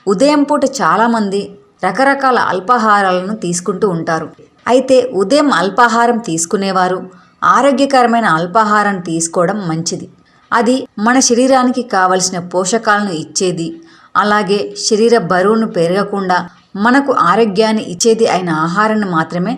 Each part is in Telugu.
ఉదయం పూట చాలామంది రకరకాల అల్పాహారాలను తీసుకుంటూ ఉంటారు. అయితే ఉదయం అల్పాహారం తీసుకునేవారు ఆరోగ్యకరమైన అల్పాహారం తీసుకోవడం మంచిది. అది మన శరీరానికి కావలసిన పోషకాలను ఇచ్చేది, అలాగే శరీర బరువును పెరగకుండా మనకు ఆరోగ్యాన్ని ఇచ్చేది అయిన ఆహారాన్ని మాత్రమే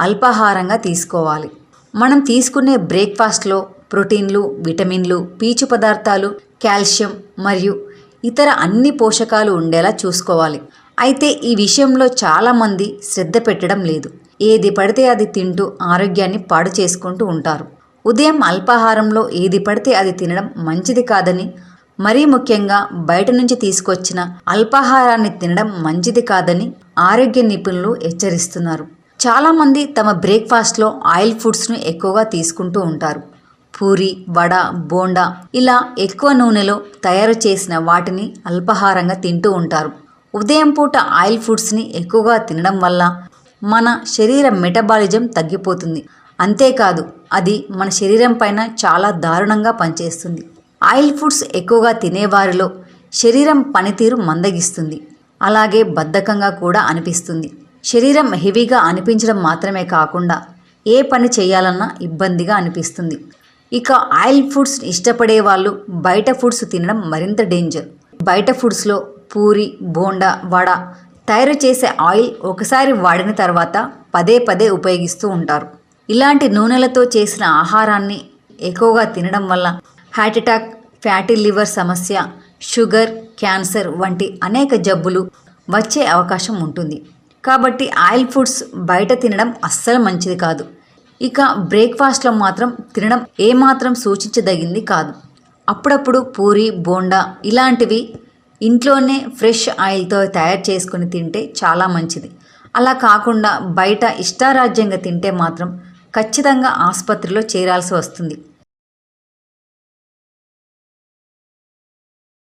అల్పాహారంగా తీసుకోవాలి. మనం తీసుకునే బ్రేక్ఫాస్ట్లో ప్రోటీన్లు, విటమిన్లు, పీచు పదార్థాలు, కాల్షియం మరియు ఇతర అన్ని పోషకాలు ఉండేలా చూసుకోవాలి. అయితే ఈ విషయంలో చాలామంది శ్రద్ధ పెట్టడం లేదు. ఏది పడితే అది తింటూ ఆరోగ్యాన్ని పాడు చేసుకుంటూ ఉంటారు. ఉదయం అల్పాహారంలో ఏది పడితే అది తినడం మంచిది కాదని, మరీ ముఖ్యంగా బయట నుంచి తీసుకొచ్చిన అల్పాహారాన్ని తినడం మంచిది కాదని ఆరోగ్య నిపుణులు హెచ్చరిస్తున్నారు. చాలామంది తమ బ్రేక్ఫాస్ట్లో ఆయిల్ ఫుడ్స్ను ఎక్కువగా తీసుకుంటూ ఉంటారు. పూరి, వడ, బోండా ఇలా ఎక్కువ నూనెలో తయారు చేసిన వాటిని అల్పాహారంగా తింటూ ఉంటారు. ఉదయం పూట ఆయిల్ ఫుడ్స్ని ఎక్కువగా తినడం వల్ల మన శరీర మెటబాలిజం తగ్గిపోతుంది. అంతేకాదు అది మన శరీరం పైన చాలా దారుణంగా పనిచేస్తుంది. ఆయిల్ ఫుడ్స్ ఎక్కువగా తినేవారిలో శరీరం పనితీరు మందగిస్తుంది. అలాగే బద్ధకంగా కూడా అనిపిస్తుంది. శరీరం హెవీగా అనిపించడం మాత్రమే కాకుండా ఏ పని చేయాలన్నా ఇబ్బందిగా అనిపిస్తుంది. ఇక ఆయిల్ ఫుడ్స్ ఇష్టపడే వాళ్ళు బయట ఫుడ్స్ తినడం మరింత డేంజర్. బయట ఫుడ్స్లో పూరి, బోండా, వడ తయారు చేసే ఆయిల్ ఒకసారి వాడిన తర్వాత పదే పదే ఉపయోగిస్తూ ఉంటారు. ఇలాంటి నూనెలతో చేసిన ఆహారాన్ని ఎక్కువగా తినడం వల్ల హార్ట్ అటాక్, ఫ్యాటీ లివర్ సమస్య, షుగర్, క్యాన్సర్ వంటి అనేక జబ్బులు వచ్చే అవకాశం ఉంటుంది. కాబట్టి ఆయిల్ ఫుడ్స్ బయట తినడం అస్సలు మంచిది కాదు. ఇక బ్రేక్ఫాస్ట్లో మాత్రం తినడం ఏమాత్రం సూచించదగింది కాదు. అప్పుడప్పుడు పూరి, బోండా ఇలాంటివి ఇంట్లోనే ఫ్రెష్ ఆయిల్తో తయారు చేసుకుని తింటే చాలా మంచిది. అలా కాకుండా బయట ఇష్టారాజ్యంగా తింటే మాత్రం ఖచ్చితంగా ఆసుపత్రిలో చేరాల్సి వస్తుంది.